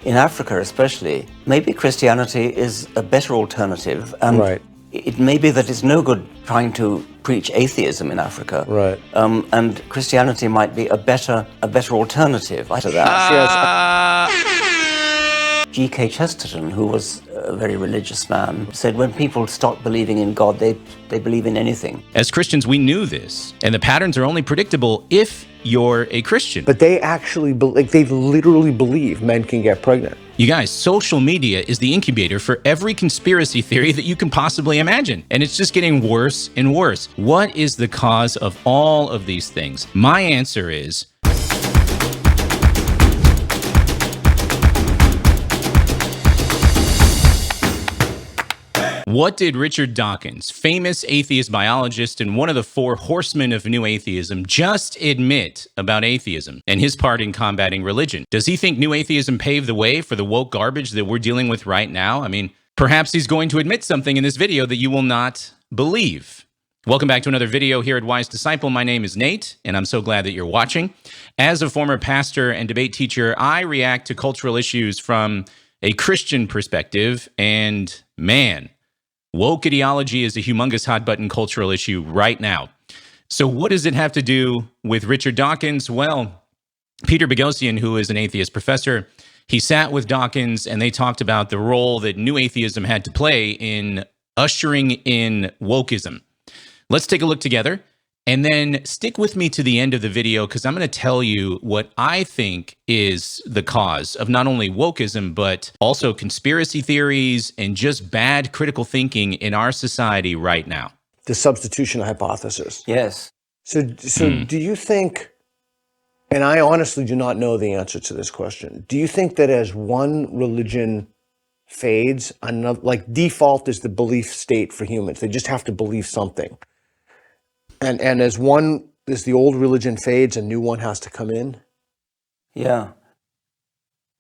In Africa especially, maybe Christianity is a better alternative, and Right. it may be that it's no good trying to preach atheism in Africa. Right. And Christianity might be a better alternative to that. G.K. Chesterton, who was a very religious man, said when people stop believing in God, they believe in anything. As Christians, we knew this, and the patterns are only predictable if you're a Christian. But they actually, they literally believe men can get pregnant. You guys, social media is the incubator for every conspiracy theory that you can possibly imagine, and it's just getting worse and worse. What is the cause of all of these things? My answer is what did Richard Dawkins, famous atheist biologist and one of the four horsemen of new atheism, just admit about atheism and his part in combating religion? Does he think new atheism paved the way for the woke garbage that we're dealing with right now? I mean, perhaps he's going to admit something in this video that you will not believe. Welcome back to another video here at Wise Disciple. My name is Nate, and I'm so glad that you're watching. As a former pastor and debate teacher, I react to cultural issues from a Christian perspective, and man, woke ideology is a humongous hot-button cultural issue right now. So what does it have to do with Richard Dawkins? Well, Peter Boghossian, who is an atheist professor, he sat with Dawkins and they talked about the role that new atheism had to play in ushering in woke-ism. Let's take a look together and then stick with me to the end of the video because I'm going to tell you what I think is the cause of not only wokeism, but also conspiracy theories and just bad critical thinking in our society right now. The substitution hypothesis. Yes. So do you think, and I honestly do not know the answer to this question, do you think that as one religion fades, another, like default is the belief state for humans, they just have to believe something. And as the old religion fades, a new one has to come in? Yeah.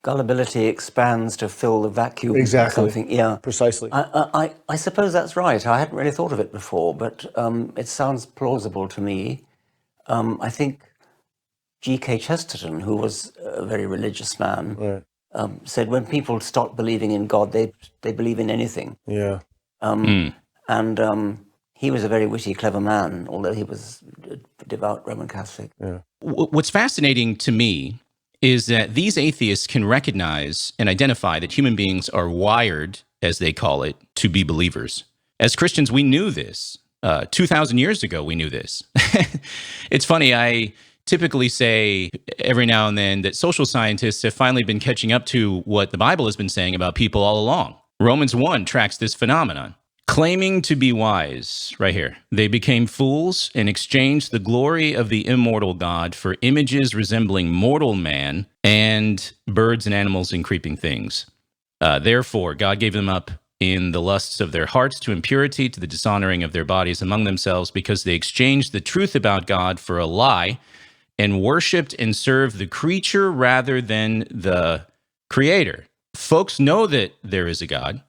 Gullibility expands to fill the vacuum. Exactly. Something. Yeah. Precisely. I suppose that's right. I hadn't really thought of it before, but it sounds plausible to me. I think G.K. Chesterton, who was a very religious man, Right. said when people stop believing in God, they believe in anything. Yeah. And he was a very witty, clever man, although he was a devout Roman Catholic. Yeah. What's fascinating to me is that these atheists can recognize and identify that human beings are wired, as they call it, to be believers. As Christians, we knew this. 2,000 years ago, we knew this. It's funny, I typically say every now and then that social scientists have finally been catching up to what the Bible has been saying about people all along. Romans 1 tracks this phenomenon. Claiming to be wise, right here, they became fools and exchanged the glory of the immortal God for images resembling mortal man and birds and animals and creeping things. Therefore, God gave them up in the lusts of their hearts to impurity, to the dishonoring of their bodies among themselves, because they exchanged the truth about God for a lie and worshipped and served the creature rather than the creator. Folks know that there is a God.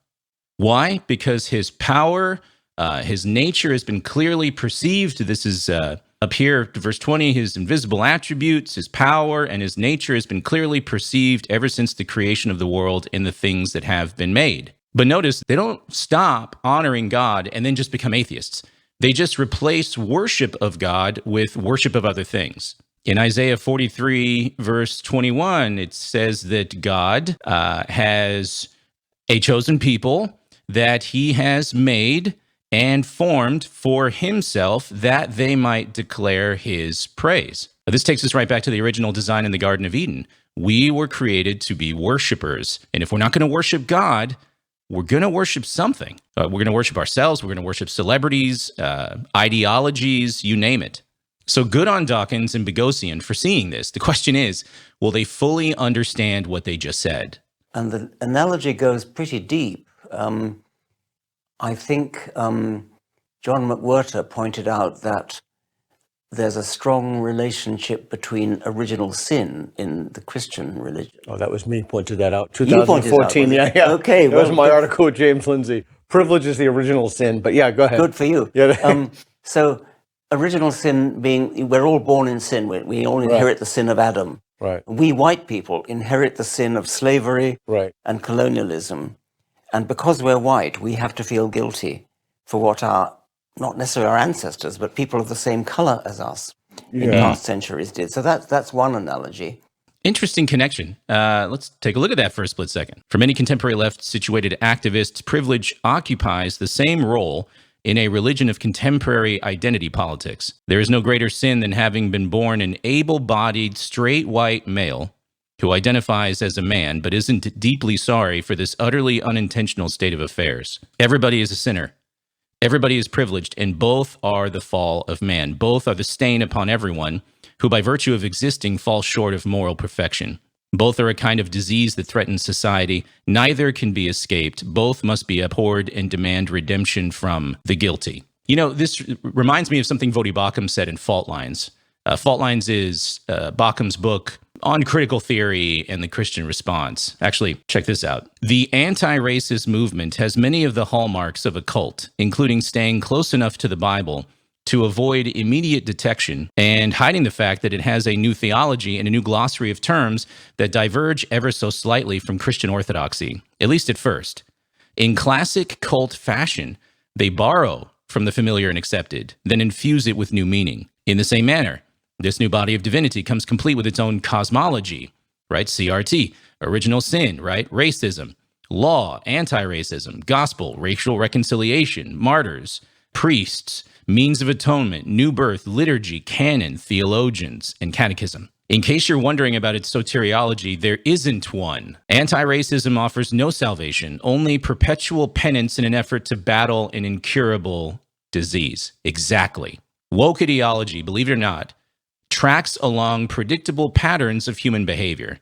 Why? Because his power, his nature has been clearly perceived. This is up here, verse 20, his invisible attributes, his power, and his nature has been clearly perceived ever since the creation of the world in the things that have been made. But notice, they don't stop honoring God and then just become atheists. They just replace worship of God with worship of other things. In Isaiah 43, verse 21, it says that God has a chosen people that he has made and formed for himself that they might declare his praise. This takes us right back to the original design in the Garden of Eden. We were created to be worshipers. And if we're not going to worship God, we're going to worship something. We're going to worship ourselves. We're going to worship celebrities, ideologies, you name it. So good on Dawkins and Boghossian for seeing this. The question is, will they fully understand what they just said? And the analogy goes pretty deep. I think John McWhirter pointed out that there's a strong relationship between original sin in the Christian religion. Oh, that was me pointed that out. You pointed it out, 2014, was it? yeah. Okay, that was well, my good. article with James Lindsay. Privilege is the original sin, but yeah, go ahead. Good for you. Yeah. So original sin being, we're all born in sin. We all inherit the sin of Adam. Right. We white people inherit the sin of slavery Right. and colonialism. And because we're white, we have to feel guilty for what our, not necessarily our ancestors, but people of the same color as us in past centuries did. So that's one analogy. Interesting connection. Let's take a look at that for a split second. For many contemporary left-situated activists, privilege occupies the same role in a religion of contemporary identity politics. There is no greater sin than having been born an able-bodied, straight white male who identifies as a man but isn't deeply sorry for this utterly unintentional state of affairs. Everybody is a sinner. Everybody is privileged, and both are the fall of man. Both are the stain upon everyone who by virtue of existing falls short of moral perfection. Both are a kind of disease that threatens society. Neither can be escaped. Both must be abhorred and demand redemption from the guilty. You know, this reminds me of something Vodi Bakum said in Fault Lines. Fault Lines is Bakum's book on critical theory and the Christian response. Actually, check this out. The anti-racist movement has many of the hallmarks of a cult, including staying close enough to the Bible to avoid immediate detection and hiding the fact that it has a new theology and a new glossary of terms that diverge ever so slightly from Christian orthodoxy, at least at first. In classic cult fashion, they borrow from the familiar and accepted, then infuse it with new meaning. In the same manner, this new body of divinity comes complete with its own cosmology, right? CRT, original sin, right? Racism, law, anti-racism, gospel, racial reconciliation, martyrs, priests, means of atonement, new birth, liturgy, canon, theologians, and catechism. In case you're wondering about its soteriology, there isn't one. Anti-racism offers no salvation, only perpetual penance in an effort to battle an incurable disease. Exactly. Woke ideology, believe it or not, tracks along predictable patterns of human behavior.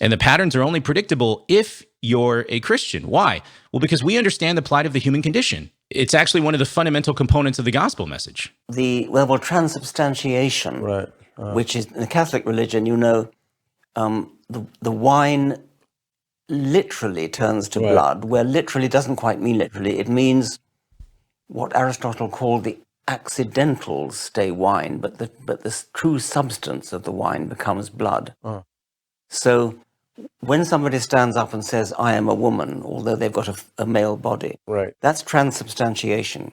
And the patterns are only predictable if you're a Christian. Why? Well, because we understand the plight of the human condition. It's actually one of the fundamental components of the gospel message. Transubstantiation, Right. which is in the Catholic religion, you know, the wine literally turns to blood, where literally doesn't quite mean literally. It means what Aristotle called the accidentals stay wine, but the true substance of the wine becomes blood. So when somebody stands up and says, I am a woman, although they've got a male body, Right. that's transubstantiation.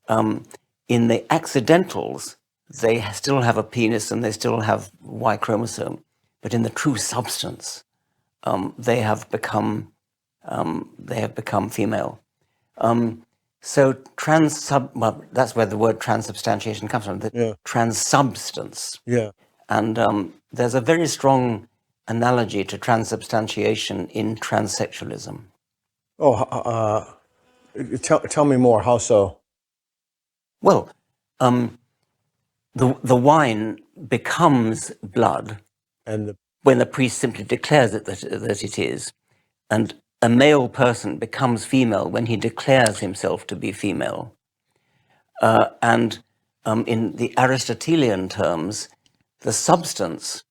In the accidentals, they still have a penis and they still have Y chromosome, but in the true substance, they have become female. So that's where the word transubstantiation comes from, the transsubstance. Yeah. And there's a very strong analogy to transubstantiation in transsexualism. Oh, tell me more. How so? Well, the wine becomes blood And when the priest simply declares that it is, and a male person becomes female when he declares himself to be female. And in the Aristotelian terms, the substance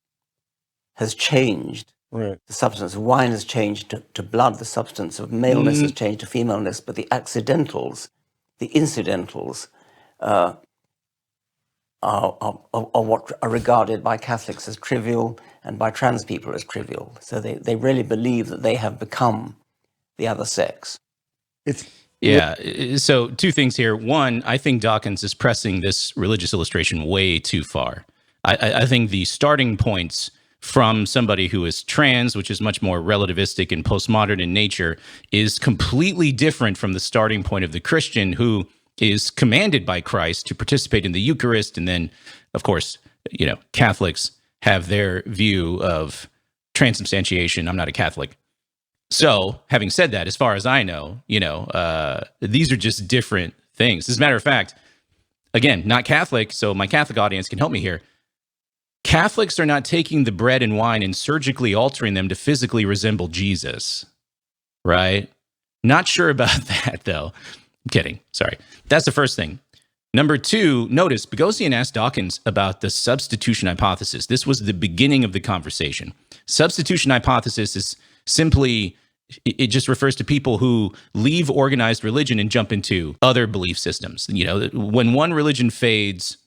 has changed. right. The substance of wine has changed to blood. The substance of maleness has changed to femaleness. But the accidentals, the incidentals, are what are regarded by Catholics as trivial and by trans people as trivial. So they really believe that they have become the other sex. Yeah. So two things here. One, I think Dawkins is pressing this religious illustration way too far. I think the starting points from somebody who is trans, which is much more relativistic and postmodern in nature, is completely different from the starting point of the Christian who is commanded by Christ to participate in the Eucharist. And then, of course, you know, Catholics have their view of transubstantiation. I'm not a Catholic. So having said that, as far as I know, you know, these are just different things. As a matter of fact, again, not Catholic, so my Catholic audience can help me here. Catholics are not taking the bread and wine and surgically altering them to physically resemble Jesus, right? Not sure about that, though. I'm kidding. Sorry. That's the first thing. Number two, notice Boghossian asked Dawkins about the substitution hypothesis. This was the beginning of the conversation. Substitution hypothesis is simply, it just refers to people who leave organized religion and jump into other belief systems. You know, when one religion fades,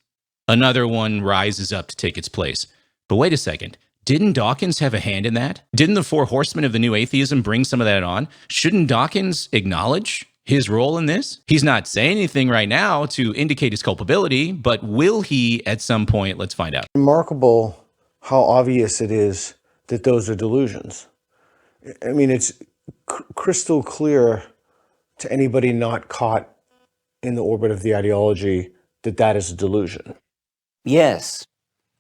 another one rises up to take its place. But wait a second. Didn't Dawkins have a hand in that? Didn't the four horsemen of the new atheism bring some of that on? Shouldn't Dawkins acknowledge his role in this? He's not saying anything right now to indicate his culpability, but will he at some point? Let's find out. Remarkable how obvious it is that those are delusions. I mean, it's crystal clear to anybody not caught in the orbit of the ideology that that is a delusion. Yes.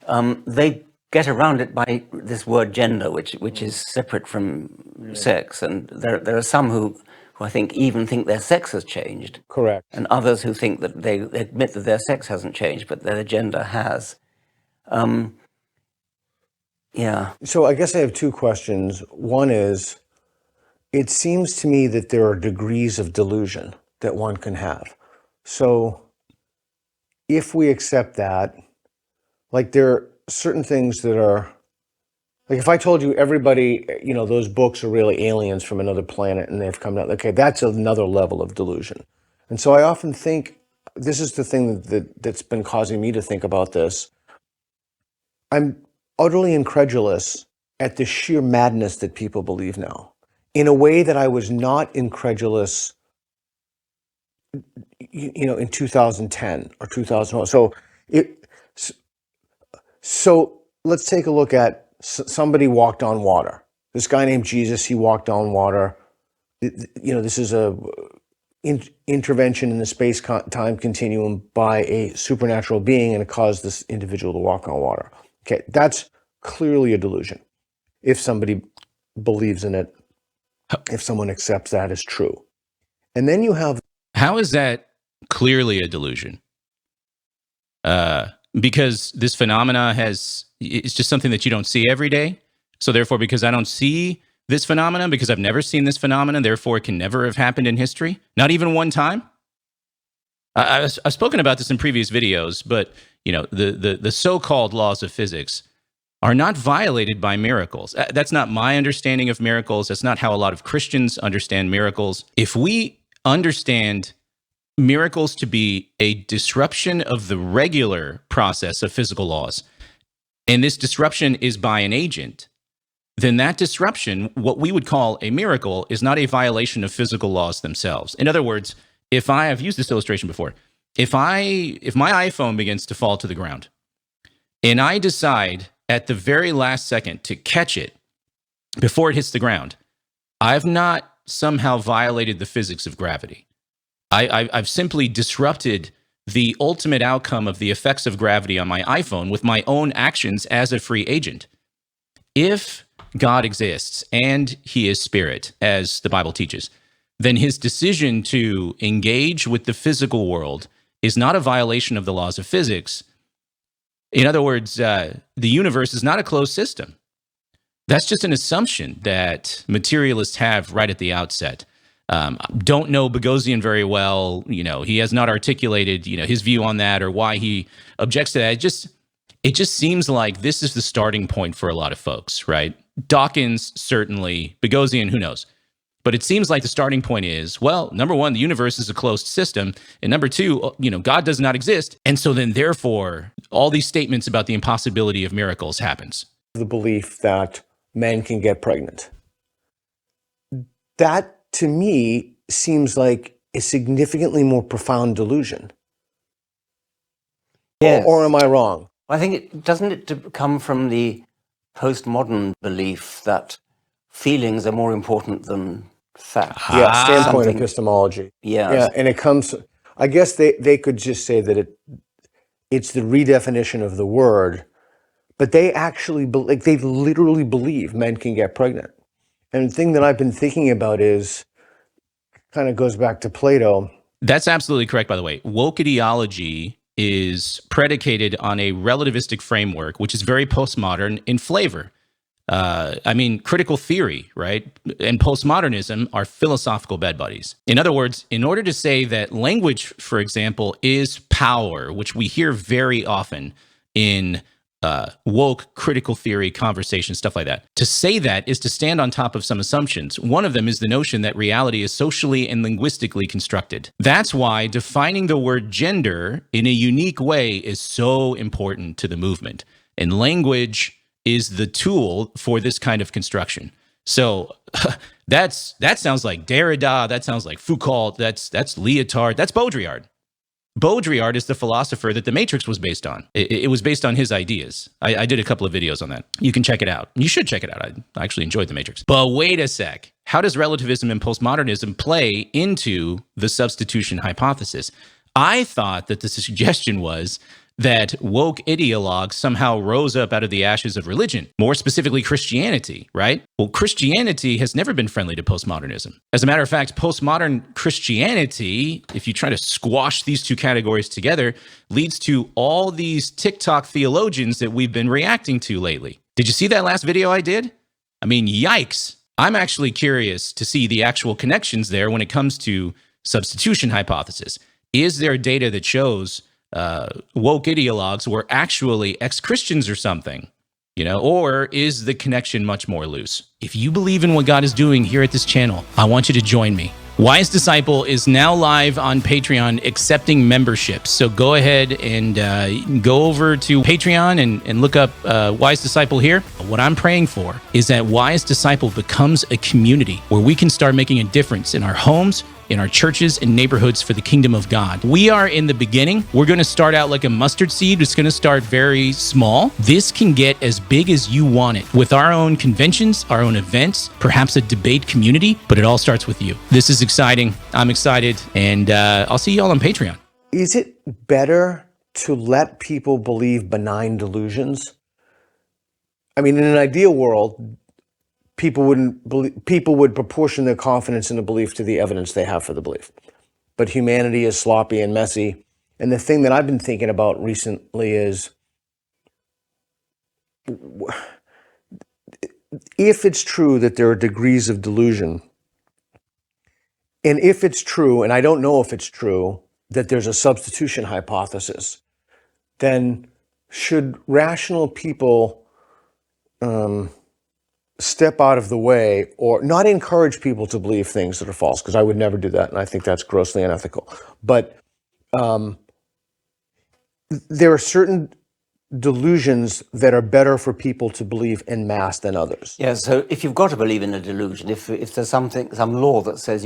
They get around it by this word gender, which is separate from sex. And there are some who I think even think their sex has changed. Correct. And others who think that they admit that their sex hasn't changed, but their gender has. Yeah. So I guess I have two questions. One is, it seems to me that there are degrees of delusion that one can have. So if we accept that, like there are certain things that are, like if I told you everybody, you know, those books are really aliens from another planet and they've come down, okay, that's another level of delusion. And so I often think, this is the thing that's been causing me to think about this. I'm utterly incredulous at the sheer madness that people believe now, in a way that I was not incredulous, you know, in 2010 or 2001. So let's take a look at somebody walked on water. This guy named Jesus, he walked on water. You know, this is a intervention in the space-time continuum by a supernatural being, and it caused this individual to walk on water. Okay, that's clearly a delusion. If somebody believes in it, if someone accepts that as true. And then you have... How is that clearly a delusion? Because this phenomena it's just something that you don't see every day. So therefore, because I don't see this phenomenon, because I've never seen this phenomenon, therefore it can never have happened in history. Not even one time. I've spoken about this in previous videos, but you know, the so-called laws of physics are not violated by miracles. That's not my understanding of miracles. That's not how a lot of Christians understand miracles. If we understand miracles to be a disruption of the regular process of physical laws, and this disruption is by an agent, then that disruption, what we would call a miracle, is not a violation of physical laws themselves. In other words, I've used this illustration before, if my iPhone begins to fall to the ground, and I decide at the very last second to catch it before it hits the ground, I've not somehow violated the physics of gravity. I've simply disrupted the ultimate outcome of the effects of gravity on my iPhone with my own actions as a free agent. If God exists and he is spirit, as the Bible teaches, then his decision to engage with the physical world is not a violation of the laws of physics. In other words, the universe is not a closed system. That's just an assumption that materialists have right at the outset. Don't know Boghossian very well. You know, he has not articulated, you know, his view on that or why he objects to that. It just seems like this is the starting point for a lot of folks, right? Dawkins, certainly. Boghossian, who knows? But it seems like the starting point is, well, number one, the universe is a closed system. And number two, you know, God does not exist. And so then, therefore, all these statements about the impossibility of miracles happens. The belief that men can get pregnant. That, to me, seems like a significantly more profound delusion. Yes. Or am I wrong? I think doesn't it come from the postmodern belief that feelings are more important than facts? Yeah, standpoint Something- epistemology. Yeah. Yeah, and it comes, I guess they could just say that it's the redefinition of the word, but they actually, like, they literally believe men can get pregnant. And the thing that I've been thinking about is, kind of goes back to Plato. That's absolutely correct, by the way. Woke ideology is predicated on a relativistic framework, which is very postmodern in flavor. I mean, critical theory, right? And postmodernism are philosophical bed buddies. In other words, in order to say that language, for example, is power, which we hear very often in woke critical theory conversations, stuff like that. To say that is to stand on top of some assumptions. One of them is the notion that reality is socially and linguistically constructed. That's why defining the word gender in a unique way is so important to the movement. And language is the tool for this kind of construction. So that sounds like Derrida, that sounds like Foucault, that's Lyotard, that's Baudrillard. Baudrillard is the philosopher that The Matrix was based on. It was based on his ideas. I did a couple of videos on that. You can check it out. You should check it out. I actually enjoyed The Matrix. But wait a sec. How does relativism and postmodernism play into the substitution hypothesis? I thought that the suggestion was that woke ideologues somehow rose up out of the ashes of religion, more specifically Christianity, right? Well, Christianity has never been friendly to postmodernism. As a matter of fact, postmodern Christianity, if you try to squash these two categories together, leads to all these TikTok theologians that we've been reacting to lately. Did you see that last video I did? I mean, yikes. I'm actually curious to see the actual connections there when it comes to substitution hypothesis. Is there data that shows woke ideologues were actually ex-Christians or something, or is the connection much more loose? If you believe in what God is doing here at this channel, I want you to join me. Wise Disciple is now live on Patreon accepting memberships. So go ahead and go over to Patreon and look up Wise Disciple here. What I'm praying for is that Wise Disciple becomes a community where we can start making a difference in our homes, in our churches and neighborhoods for the kingdom of God. We are in the beginning. We're going to start out like a mustard seed. It's going to start very small. This can get as big as you want it with our own conventions, our own events, perhaps a debate community, but it all starts with you. This is exciting. I'm excited, and I'll see y'all on Patreon. Is it better to let people believe benign delusions? I mean, in an ideal world, people would proportion their confidence in the belief to the evidence they have for the belief. But humanity is sloppy and messy. And the thing that I've been thinking about recently is, if it's true that there are degrees of delusion, and if it's true, and I don't know if it's true, that there's a substitution hypothesis, then should rational people step out of the way or not encourage people to believe things that are false? Because I would never do that, and I think that's grossly unethical. But there are certain delusions that are better for people to believe en masse than others. Yeah, so if you've got to believe in a delusion, if there's some law that says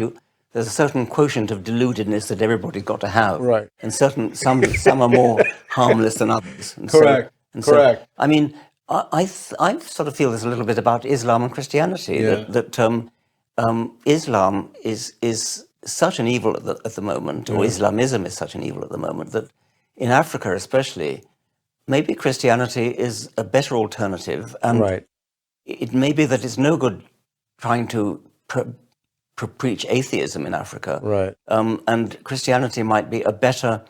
there's a certain quotient of deludedness that everybody's got to have, right? And some are more harmless than others. And correct. So, I mean, I sort of feel this a little bit about Islam and Christianity. Yeah. That Islam is such an evil at the moment, or Islamism is such an evil at the moment, that in Africa especially, maybe Christianity is a better alternative, and it may be that it's no good trying to preach atheism in Africa, right? And Christianity might be a better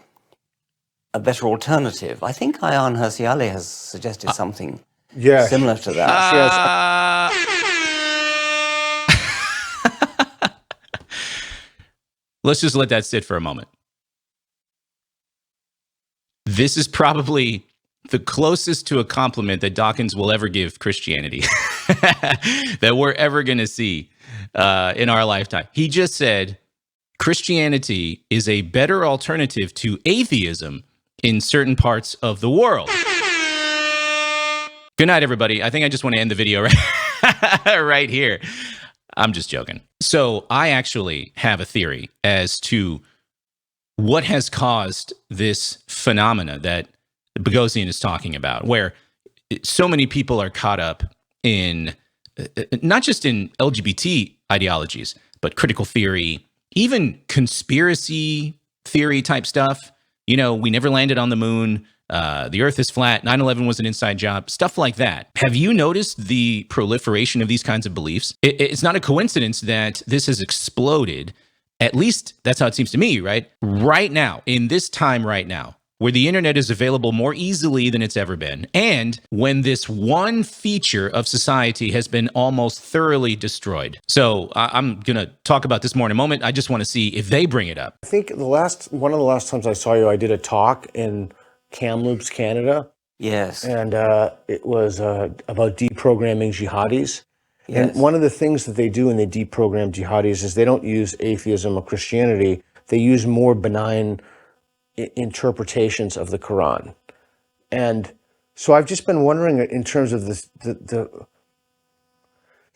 alternative. I think Ayaan Hirsi Ali has suggested something similar to that. Let's just let that sit for a moment. This is probably the closest to a compliment that Dawkins will ever give Christianity that we're ever going to see in our lifetime. He just said Christianity is a better alternative to atheism in certain parts of the world. Good night, everybody. I think I just want to end the video right here. I'm just joking. So I actually have a theory as to what has caused this phenomena that Boghossian is talking about, where so many people are caught up in, not just in LGBT ideologies, but critical theory, even conspiracy theory type stuff. We never landed on the moon. The earth is flat. 9/11 was an inside job. Stuff like that. Have you noticed the proliferation of these kinds of beliefs? It's not a coincidence that this has exploded. At least that's how it seems to me, right? Right now, in this time right now, where the internet is available more easily than it's ever been, and when this one feature of society has been almost thoroughly destroyed. So I'm going to talk about this more in a moment. I just want to see if they bring it up. I think one of the last times I saw you, I did a talk in Kamloops, Canada. Yes. And it was about deprogramming jihadis. Yes. And one of the things that they do when they deprogram jihadis is they don't use atheism or Christianity. They use more benign interpretations of the Quran. And So I've just been wondering in terms of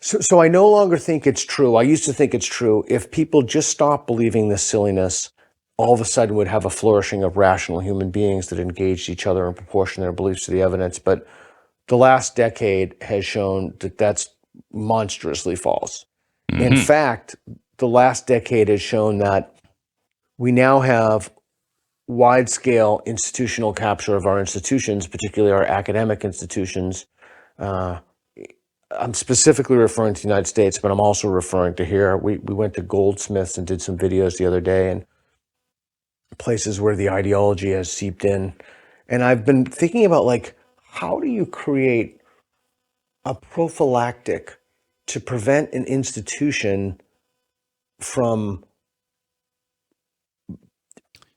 so I no longer think it's true. I used to think it's true. If people just stop believing this silliness, all of a sudden would have a flourishing of rational human beings that engaged each other in proportion their beliefs to the evidence. But the last decade has shown that that's monstrously false. In fact, the last decade has shown that we now have wide-scale institutional capture of our institutions, particularly our academic institutions. I'm specifically referring to the United States, but I'm also referring to here. We went to Goldsmiths and did some videos the other day, and places where the ideology has seeped in. And I've been thinking about, like, how do you create a prophylactic to prevent an institution from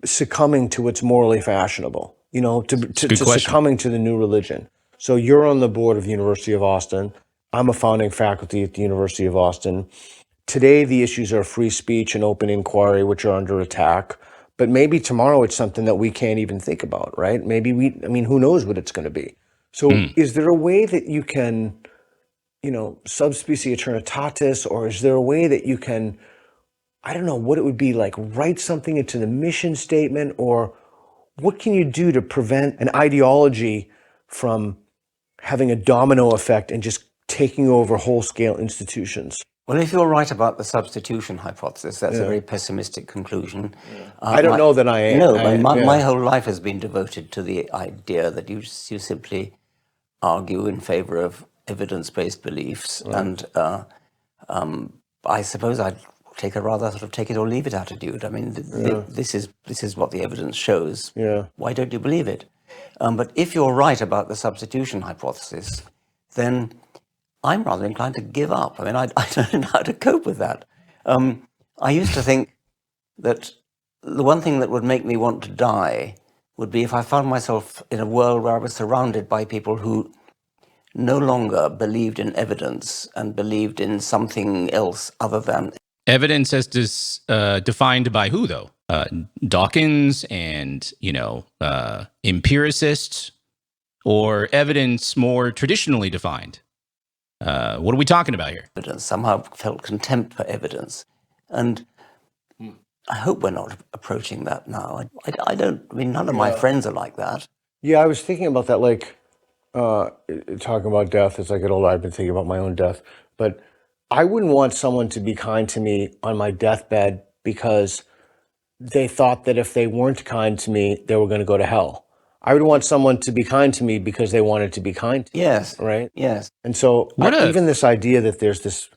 succumbing to what's morally fashionable, you know, to succumbing to the new religion. So you're on the board of the University of Austin. I'm a founding faculty at the University of Austin. Today, the issues are free speech and open inquiry, which are under attack. But maybe tomorrow it's something that we can't even think about, right? Maybe I mean, who knows what it's going to be. So is there a way that you can, you know, subspecie aeternitatis, or is there a way that you can, I don't know what it would be like, write something into the mission statement, or what can you do to prevent an ideology from having a domino effect and just taking over whole-scale institutions? Well, if you're right about the substitution hypothesis, that's a very pessimistic conclusion. I don't know that I am. No, my whole life has been devoted to the idea that you simply argue in favor of evidence-based beliefs, and I suppose I'd take a rather sort of take it or leave it attitude. I mean, this is what the evidence shows. Yeah. Why don't you believe it? But if you're right about the substitution hypothesis, then I'm rather inclined to give up. I mean, I don't know how to cope with that. I used to think that the one thing that would make me want to die would be if I found myself in a world where I was surrounded by people who no longer believed in evidence and believed in something else other than evidence as defined by who, though? Dawkins and, you know, empiricists, or evidence more traditionally defined? What are we talking about here? evidence, somehow felt contempt for evidence. And I hope we're not approaching that now. I mean, none of my friends are like that. Yeah, I was thinking about that, like, talking about death. As I get older, I've been thinking about my own death. But I wouldn't want someone to be kind to me on my deathbed because they thought that if they weren't kind to me, they were going to go to hell. I would want someone to be kind to me because they wanted to be kind to me. Yes. Right? Yes. And so even this idea that there's this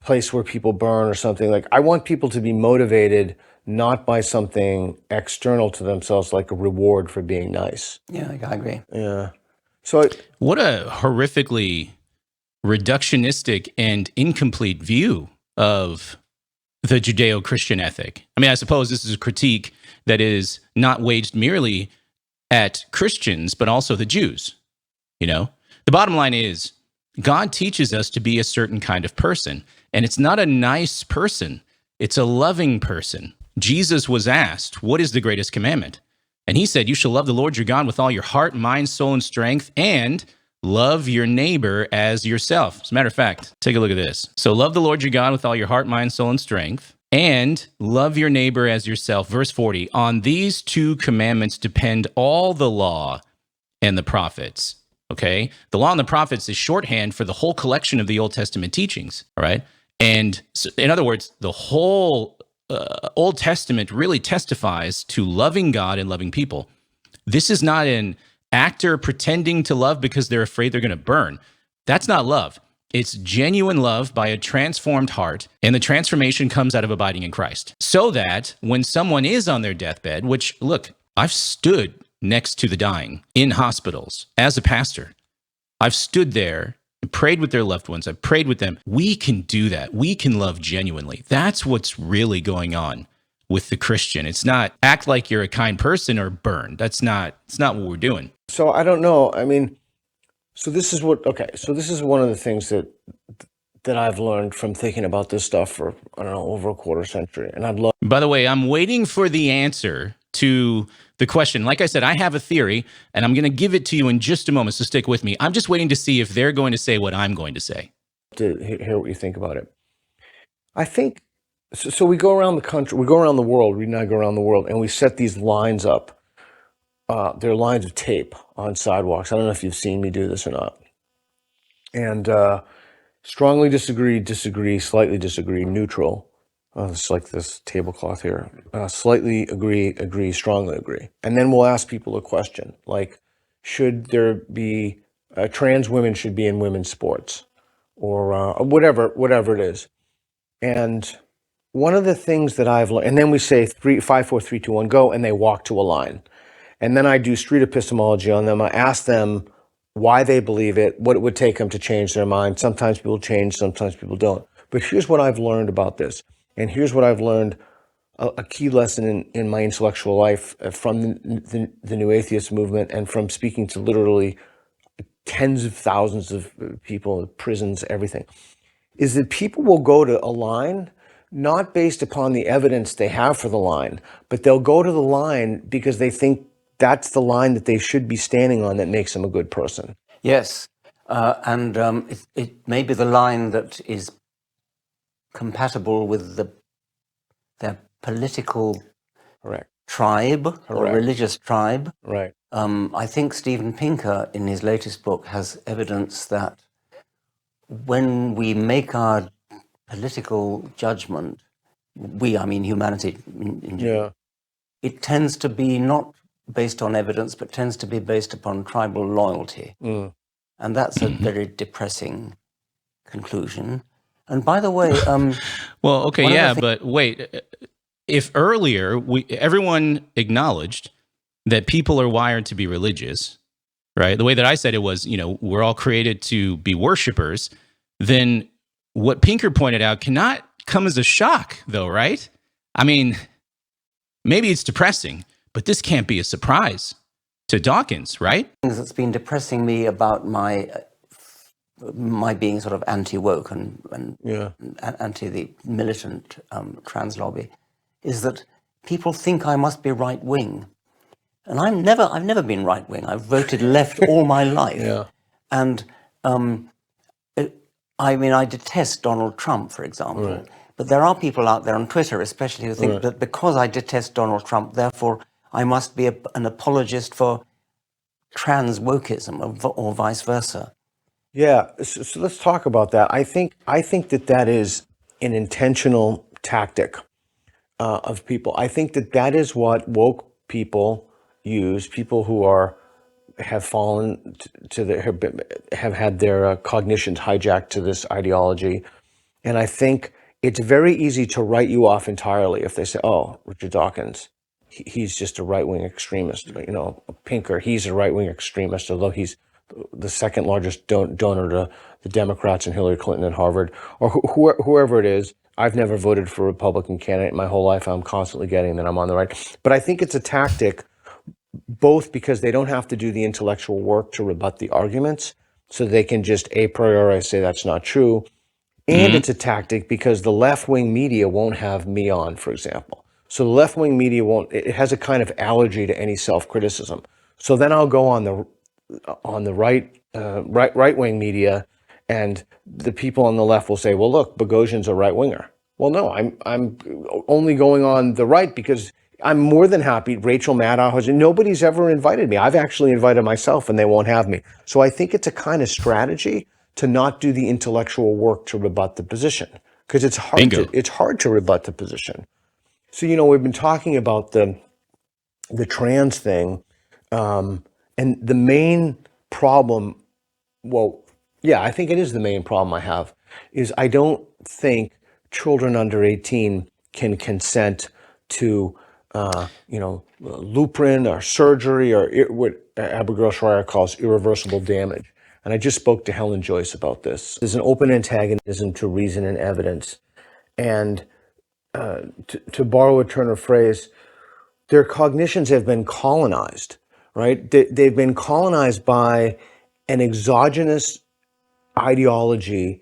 place where people burn or something, like, I want people to be motivated not by something external to themselves, like a reward for being nice. Yeah, I agree. Yeah. So what a horrifically reductionistic and incomplete view of the Judeo-Christian ethic. I mean, I suppose this is a critique that is not waged merely at Christians, but also the Jews. You know, the bottom line is God teaches us to be a certain kind of person, and it's not a nice person. It's a loving person. Jesus was asked, what is the greatest commandment? And he said, you shall love the Lord your God with all your heart, mind, soul, and strength, and love your neighbor as yourself. As a matter of fact, take a look at this. So love the Lord your God with all your heart, mind, soul, and strength, and love your neighbor as yourself. Verse 40, on these two commandments depend all the law and the prophets. Okay? The law and the prophets is shorthand for the whole collection of the Old Testament teachings. All right? And so, in other words, the whole Old Testament really testifies to loving God and loving people. This is not an actor pretending to love because they're afraid they're going to burn. That's not love. It's genuine love by a transformed heart, and the transformation comes out of abiding in Christ. So that when someone is on their deathbed, which, look, I've stood next to the dying in hospitals as a pastor. I've stood there and prayed with their loved ones. I've prayed with them. We can do that. We can love genuinely. That's what's really going on with the Christian. It's not act like you're a kind person or burn. It's not what we're doing. So I don't know. I mean, so this is one of the things that I've learned from thinking about this stuff for, I don't know, over a quarter century. And I'd love. By the way, I'm waiting for the answer to the question. Like I said, I have a theory, and I'm going to give it to you in just a moment, so stick with me. I'm just waiting to see if they're going to say what I'm going to say. To hear what you think about it. I think, so we go around the country, we go around the world, Reed and I go around the world, and we set these lines up. They're lines of tape on sidewalks. I don't know if you've seen me do this or not. And strongly disagree, slightly disagree, neutral. It's like this tablecloth here. Slightly agree, strongly agree. And then we'll ask people a question, like, should there be, trans women should be in women's sports? Or whatever it is. And one of the things that I've learned, and then we say 5, 4, 3, 2, 1, go, and they walk to a line. And then I do street epistemology on them. I ask them why they believe it, what it would take them to change their mind. Sometimes people change, sometimes people don't. But here's what I've learned about this. And here's what I've learned, a key lesson in my intellectual life from the New Atheist movement and from speaking to literally tens of thousands of people in prisons, everything, is that people will go to a line not based upon the evidence they have for the line, but they'll go to the line because they think that's the line that they should be standing on that makes them a good person. Yes, and it may be the line that is compatible with their political Correct. tribe or Correct. religious tribe. Right. I think Steven Pinker, in his latest book, has evidence that when we make our political judgment, I mean humanity in general, it tends to be not based on evidence, but tends to be based upon tribal loyalty. And that's a very depressing conclusion. And by the way, well, okay, yeah, but wait, if earlier everyone acknowledged that people are wired to be religious, right? The way that I said it was, we're all created to be worshipers. Then what Pinker pointed out cannot come as a shock, though, right? I mean, maybe it's depressing, but this can't be a surprise to Dawkins, right? That's been depressing me about my being sort of anti-woke and anti the militant trans lobby is that people think I must be right-wing. And I've never been right-wing. I've voted left all my life. And I detest Donald Trump, for example. But there are people out there on Twitter, especially, who think that because I detest Donald Trump, therefore I must be an apologist for trans wokeism or vice versa. Yeah, so let's talk about that. I think that is an intentional tactic of people. I think that is what woke people use, people who have fallen have had their cognitions hijacked to this ideology. And I think it's very easy to write you off entirely if they say, oh, Richard Dawkins, he's just a right-wing extremist. Pinker, he's a right-wing extremist, although he's the second largest donor to the Democrats and Hillary Clinton at Harvard, or whoever it is. I've never voted for a Republican candidate my whole life. I'm constantly getting that I'm on the right. But I think it's a tactic, both because they don't have to do the intellectual work to rebut the arguments, so they can just a priori say that's not true. And it's a tactic because the left-wing media won't have me on, for example. So the left-wing media it has a kind of allergy to any self-criticism. So then I'll go on the right-wing media, and the people on the left will say, well, look, Boghossian's a right-winger. Well, no, I'm only going on the right because I'm more than happy. Rachel Maddow nobody's ever invited me. I've actually invited myself, and they won't have me. So I think it's a kind of strategy to not do the intellectual work to rebut the position, because it's hard to rebut the position. So, we've been talking about the trans thing, and the main problem, I think it is the main problem I have, is I don't think children under 18 can consent to, Luprin or surgery or what Abigail Schreier calls irreversible damage. And I just spoke to Helen Joyce about this. There's an open antagonism to reason and evidence. And to borrow a turn of phrase, their cognitions have been colonized, right? They've been colonized by an exogenous ideology.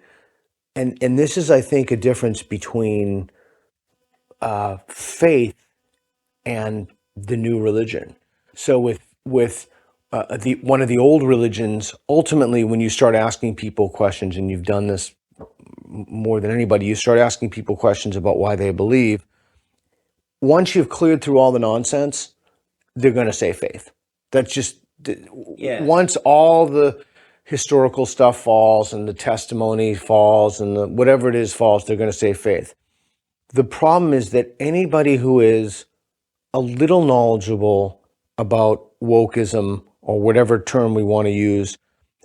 And this is, I think, a difference between faith and the new religion. So with the one of the old religions, ultimately, when you start asking people questions, and you've done this more than anybody, you start asking people questions about why they believe. Once you've cleared through all the nonsense, they're going to say faith. That's just once all the historical stuff falls and the testimony falls and the whatever it is falls, they're going to say faith. The problem is that anybody who is a little knowledgeable about wokeism or whatever term we want to use,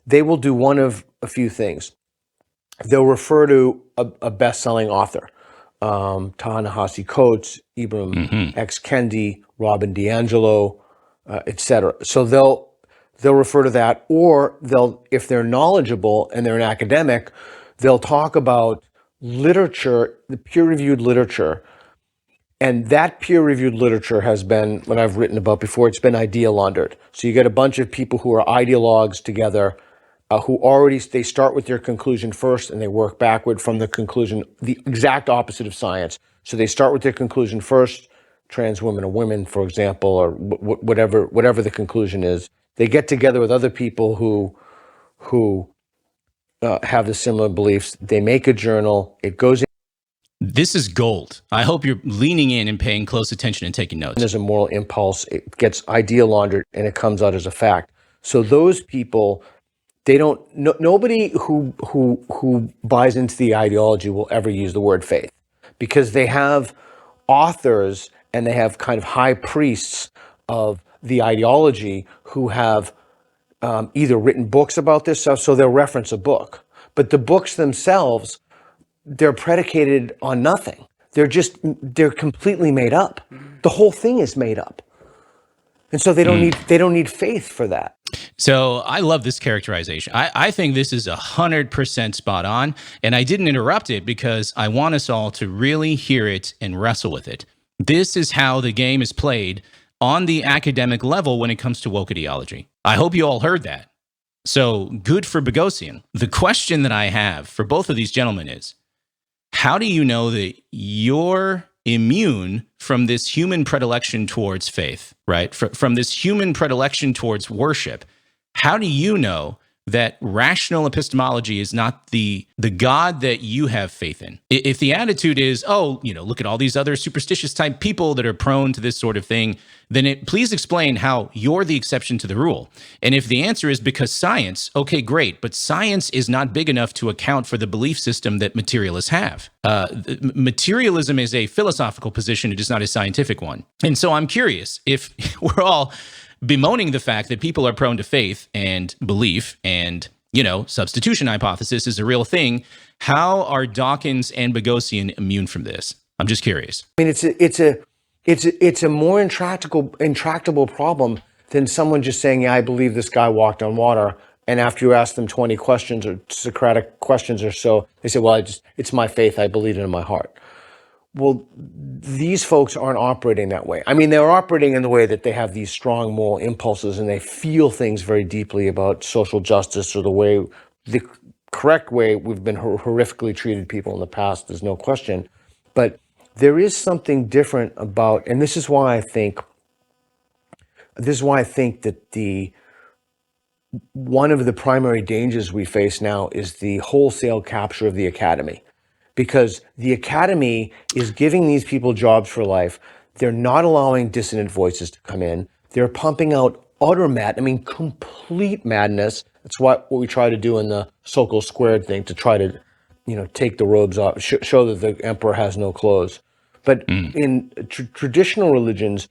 they will do one of a few things. They'll refer to a best-selling author, Ta-Nehisi Coates, Ibram X. Kendi, Robin DiAngelo, etc. So they'll refer to that, or they'll, if they're knowledgeable and they're an academic, they'll talk about literature, the peer-reviewed literature. And that peer-reviewed literature has been, what I've written about before, it's been idea laundered. So you get a bunch of people who are ideologues together, who already, they start with their conclusion first and they work backward from the conclusion, the exact opposite of science. So they start with their conclusion first, trans women or women, for example, or whatever the conclusion is. They get together with other people who have the similar beliefs. They make a journal. It goes in. This is gold. I hope you're leaning in and paying close attention and taking notes. There's a moral impulse. It gets idea laundered and it comes out as a fact. So those people, they don't. Nobody who buys into the ideology will ever use the word faith, because they have authors and they have kind of high priests of the ideology who have either written books about this stuff, so they'll reference a book. But the books themselves, they're predicated on nothing. They're completely made up. The whole thing is made up. And so they don't need faith for that. So I love this characterization. I think this is 100% spot on. And I didn't interrupt it because I want us all to really hear it and wrestle with it. This is how the game is played on the academic level when it comes to woke ideology. I hope you all heard that. So good for Boghossian. The question that I have for both of these gentlemen is, how do you know that you're immune from this human predilection towards faith, right? From this human predilection towards worship? How do you know that rational epistemology is not the God that you have faith in? If the attitude is, oh, look at all these other superstitious type people that are prone to this sort of thing, then please explain how you're the exception to the rule. And if the answer is because science, okay, great, but science is not big enough to account for the belief system that materialists have. Materialism is a philosophical position, it is not a scientific one. And so I'm curious, if we're all bemoaning the fact that people are prone to faith and belief and, substitution hypothesis is a real thing, how are Dawkins and Boghossian immune from this? I'm just curious. I mean, it's a more intractable problem than someone just saying, yeah, I believe this guy walked on water. And after you ask them 20 questions or Socratic questions or so, they say, well, it's my faith. I believe it in my heart. Well, these folks aren't operating that way. I mean, they're operating in the way that they have these strong moral impulses and they feel things very deeply about social justice or the correct way we've been horrifically treated people in the past, there's no question. But there is something different about, and this is why I think that one of the primary dangers we face now is the wholesale capture of the academy. Because the academy is giving these people jobs for life. They're not allowing dissident voices to come in. They're pumping out complete madness. That's what we try to do in the Sokol Squared thing, to try to, take the robes off, show that the emperor has no clothes. But in traditional religions,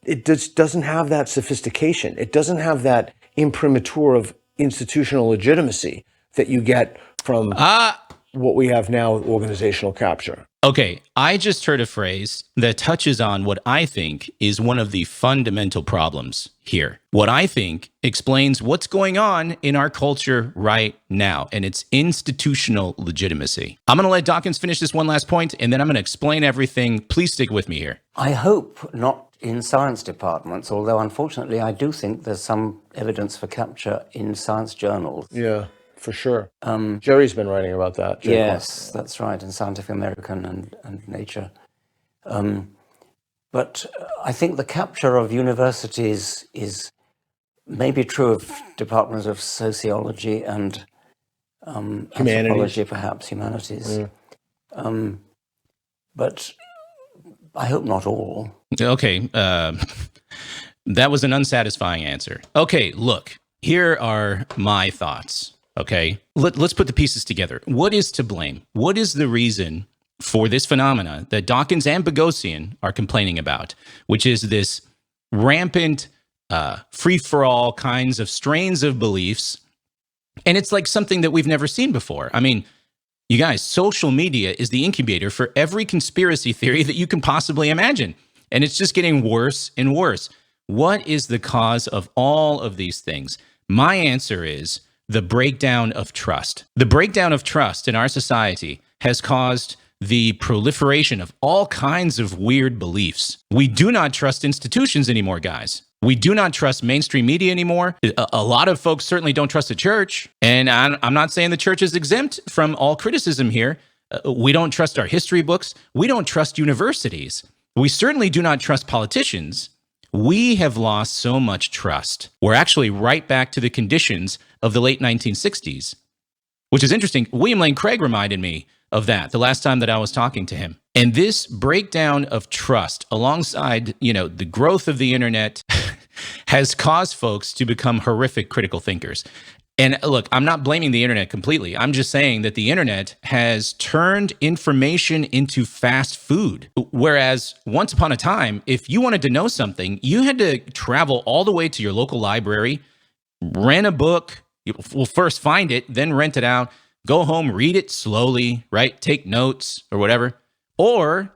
it just doesn't have that sophistication. It doesn't have that imprimatur of institutional legitimacy that you get from what we have now with organizational capture. Okay, I just heard a phrase that touches on what I think is one of the fundamental problems here. What I think explains what's going on in our culture right now, and it's institutional legitimacy. I'm going to let Dawkins finish this one last point, and then I'm going to explain everything. Please stick with me here. I hope not in science departments, although unfortunately I do think there's some evidence for capture in science journals. Yeah. For sure. Jerry's been writing about that. Yes, that's right, in Scientific American and Nature. But I think the capture of universities is maybe true of departments of sociology and anthropology, perhaps humanities. But I hope not all. Okay, that was an unsatisfying answer. Okay, look, here are my thoughts. Okay, let's put the pieces together. What is to blame? What is the reason for this phenomena that Dawkins and Boghossian are complaining about, which is this rampant, free-for-all kinds of strains of beliefs? And it's like something that we've never seen before. I mean, you guys, social media is the incubator for every conspiracy theory that you can possibly imagine. And it's just getting worse and worse. What is the cause of all of these things? My answer is the breakdown of trust. The breakdown of trust in our society has caused the proliferation of all kinds of weird beliefs. We do not trust institutions anymore, guys. We do not trust mainstream media anymore. A lot of folks certainly don't trust the church. And I'm not saying the church is exempt from all criticism here. We don't trust our history books. We don't trust universities. We certainly do not trust politicians. We have lost so much trust. We're actually right back to the conditions of the late 1960s, which is interesting. William Lane Craig reminded me of that the last time that I was talking to him. And this breakdown of trust alongside, the growth of the internet has caused folks to become horrific critical thinkers. And look, I'm not blaming the internet completely. I'm just saying that the internet has turned information into fast food. Whereas once upon a time, if you wanted to know something, you had to travel all the way to your local library, rent a book, well, first find it, then rent it out, go home, read it slowly, right? Take notes or whatever. Or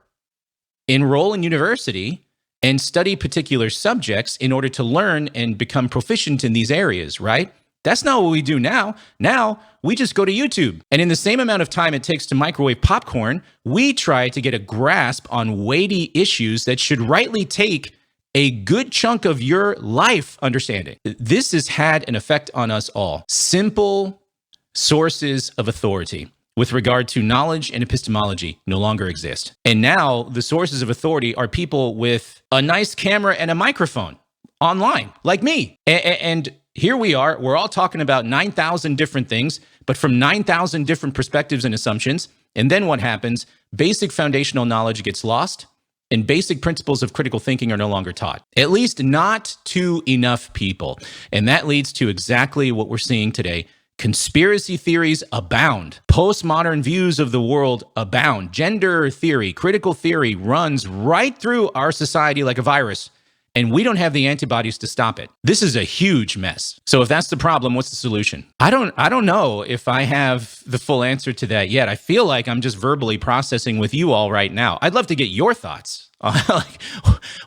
enroll in university and study particular subjects in order to learn and become proficient in these areas, right? That's not what we do now. Now, we just go to YouTube. And in the same amount of time it takes to microwave popcorn, we try to get a grasp on weighty issues that should rightly take a good chunk of your life understanding. This has had an effect on us all. Simple sources of authority with regard to knowledge and epistemology no longer exist. And now the sources of authority are people with a nice camera and a microphone online, like me. And here we are, we're all talking about 9,000 different things, but from 9,000 different perspectives and assumptions. And then what happens? Basic foundational knowledge gets lost, and basic principles of critical thinking are no longer taught, at least not to enough people. And that leads to exactly what we're seeing today. Conspiracy theories abound. Postmodern views of the world abound. Gender theory, critical theory runs right through our society like a virus, and we don't have the antibodies to stop it. This is a huge mess. So if that's the problem, what's the solution? I don't know if I have the full answer to that yet. I feel like I'm just verbally processing with you all right now. I'd love to get your thoughts. Like,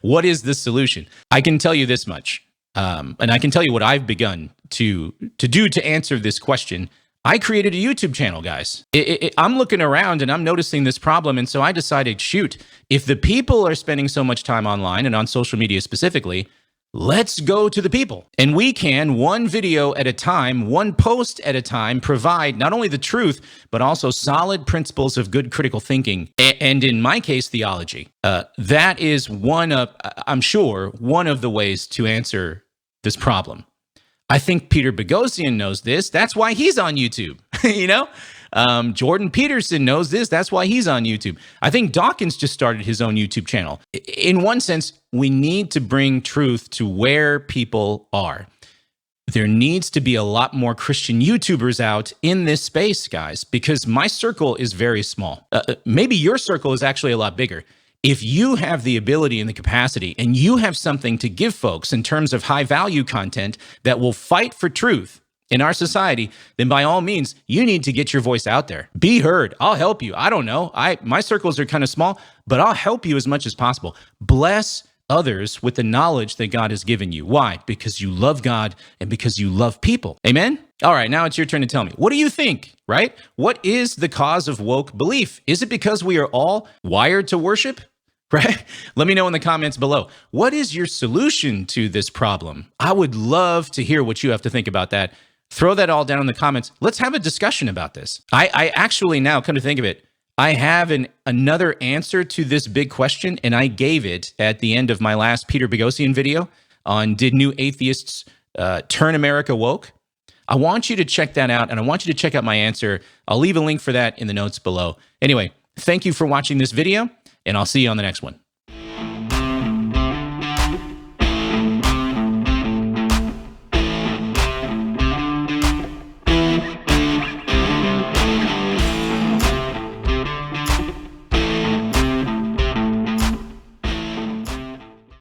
what is the solution? I can tell you this much. And I can tell you what I've begun to do to answer this question. I created a YouTube channel, guys. I'm looking around and I'm noticing this problem. And so I decided, shoot, if the people are spending so much time online and on social media specifically, let's go to the people. And we can, one video at a time, one post at a time, provide not only the truth, but also solid principles of good critical thinking. And in my case, theology. That is I'm sure, one of the ways to answer this problem. I think Peter Boghossian knows this. That's why he's on YouTube. Jordan Peterson knows this. That's why he's on YouTube. I think Dawkins just started his own YouTube channel. In one sense, we need to bring truth to where people are. There needs to be a lot more Christian YouTubers out in this space, guys, because my circle is very small. Maybe your circle is actually a lot bigger. If you have the ability and the capacity and you have something to give folks in terms of high value content that will fight for truth in our society, then by all means, you need to get your voice out there. Be heard. I'll help you. I don't know. My circles are kind of small, but I'll help you as much as possible. Bless others with the knowledge that God has given you. Why? Because you love God and because you love people. Amen? All right, now it's your turn to tell me. What do you think, right? What is the cause of woke belief? Is it because we are all wired to worship? Right? Let me know in the comments below. What is your solution to this problem? I would love to hear what you have to think about that. Throw that all down in the comments. Let's have a discussion about this. I actually now, come to think of it, I have another answer to this big question, and I gave it at the end of my last Peter Boghossian video on did new atheists turn America woke? I want you to check that out, and I want you to check out my answer. I'll leave a link for that in the notes below. Anyway, thank you for watching this video, and I'll see you on the next one.